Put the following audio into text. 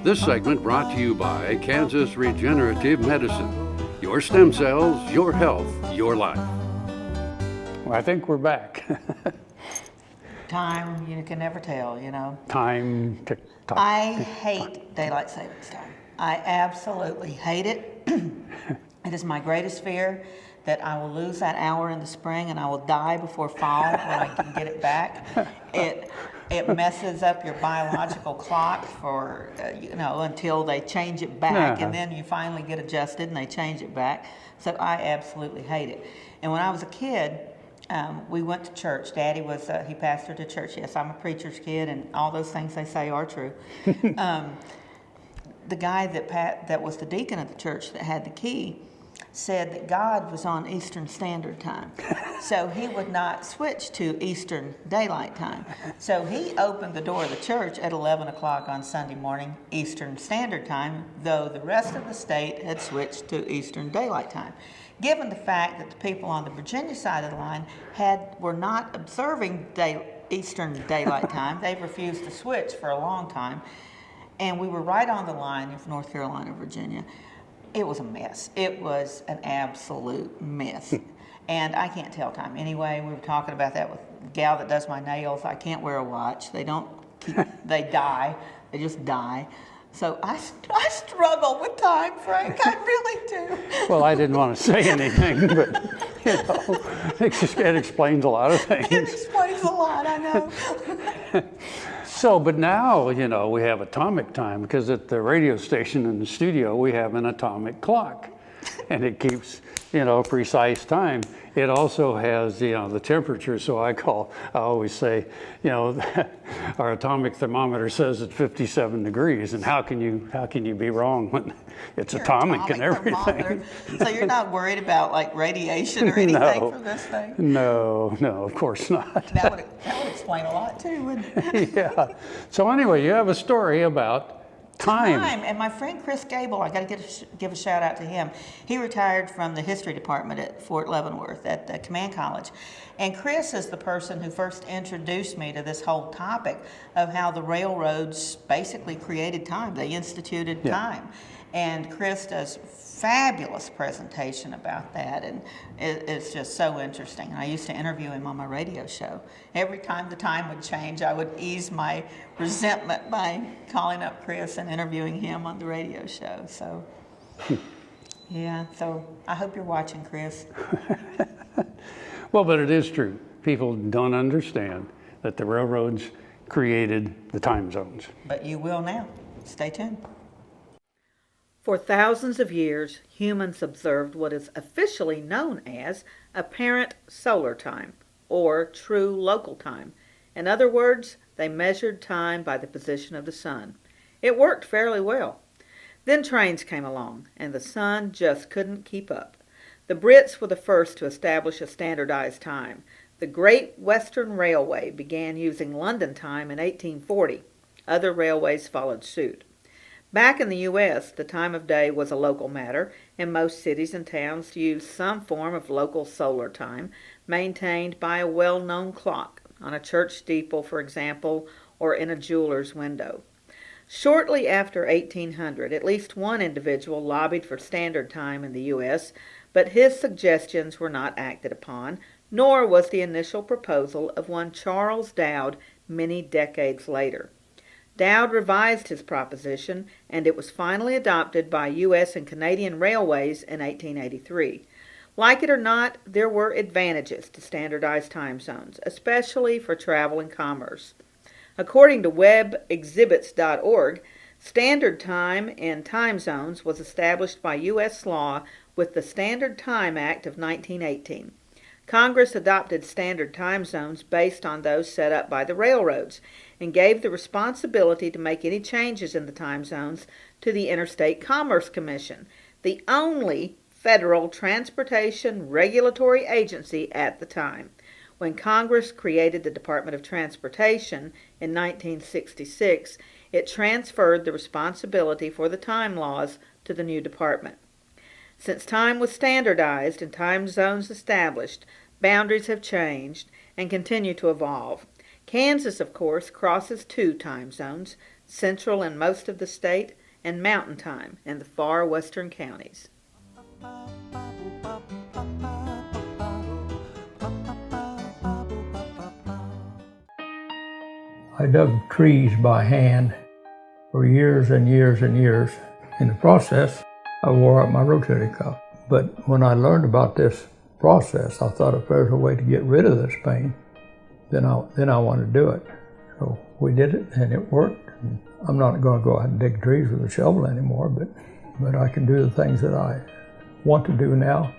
This segment brought to you by Kansas Regenerative Medicine. Your stem cells, your health, your life. Well, I think we're back. Time, you can never tell, you know. Time, tick-tock. I hate daylight savings time. I absolutely hate it. It is my greatest fear that I will lose that hour in the spring and I will die before fall when I can get it back. It messes up your biological clock for, until they change it back, and then you finally get adjusted and they change it back. So I absolutely hate it. And when I was a kid, we went to church. Daddy was, he pastored a church. Yes, I'm a preacher's kid, and all those things they say are true. The guy that was the deacon of the church that had the key said that God was on Eastern Standard Time. So he would not switch to Eastern Daylight Time. So he opened the door of the church at 11 o'clock on Sunday morning, Eastern Standard Time, though the rest of the state had switched to Eastern Daylight Time. Given the fact that the people on the Virginia side of the line were not observing Eastern Daylight Time, they refused to switch for a long time, and we were right on the line of North Carolina, Virginia. It was a mess. It was an absolute mess. And I can't tell time. Anyway, we were talking about that with the gal that does my nails. I can't wear a watch. They die. They just die. So I struggle with time, Frank. I really do. Well, I didn't want to say anything, but, it explains a lot of things. It explains a lot, I know. So, but now, we have atomic time, because at the radio station in the studio, we have an atomic clock, and it keeps, precise time. It also has, the temperature, so I always say, our atomic thermometer says it's 57 degrees, and how can you be wrong when it's atomic and everything? Thermometer. So you're not worried about like radiation or anything from this thing? No, of course not. That would explain a lot too, wouldn't it? Yeah. So anyway, you have a story about time. And my friend Chris Gable, I got to give a shout out to him. He retired from the history department at Fort Leavenworth at the Command College. And Chris is the person who first introduced me to this whole topic of how the railroads basically created time. They instituted time. And Chris does fabulous presentation about that, and it's just so interesting. And I used to interview him on my radio show. Every time the time would change, I would ease my resentment by calling up Chris and interviewing him on the radio show. So, yeah, so I hope you're watching, Chris. Well, but it is true. People don't understand that the railroads created the time zones. But you will now. Stay tuned. For thousands of years, humans observed what is officially known as apparent solar time, or true local time. In other words, they measured time by the position of the sun. It worked fairly well. Then trains came along, and the sun just couldn't keep up. The Brits were the first to establish a standardized time. The Great Western Railway began using London time in 1840. Other railways followed suit. Back in the U.S., the time of day was a local matter, and most cities and towns used some form of local solar time, maintained by a well-known clock, on a church steeple, for example, or in a jeweler's window. Shortly after 1800, at least one individual lobbied for standard time in the U.S., but his suggestions were not acted upon, nor was the initial proposal of one Charles Dowd many decades later. Dowd revised his proposition, and it was finally adopted by U.S. and Canadian Railways in 1883. Like it or not, there were advantages to standardized time zones, especially for travel and commerce. According to webexhibits.org, standard time in time zones was established by U.S. law with the Standard Time Act of 1918. Congress adopted standard time zones based on those set up by the railroads and gave the responsibility to make any changes in the time zones to the Interstate Commerce Commission, the only federal transportation regulatory agency at the time. When Congress created the Department of Transportation in 1966, it transferred the responsibility for the time laws to the new department. Since time was standardized and time zones established, boundaries have changed and continue to evolve. Kansas, of course, crosses 2 time zones, central in most of the state and mountain time in the far western counties. I dug trees by hand for years and years and years. In the process, I wore out my rotator cuff. But when I learned about this process, I thought if there's a way to get rid of this pain, then I wanted to do it. So we did it, and it worked. And I'm not going to go out and dig trees with a shovel anymore, but I can do the things that I want to do now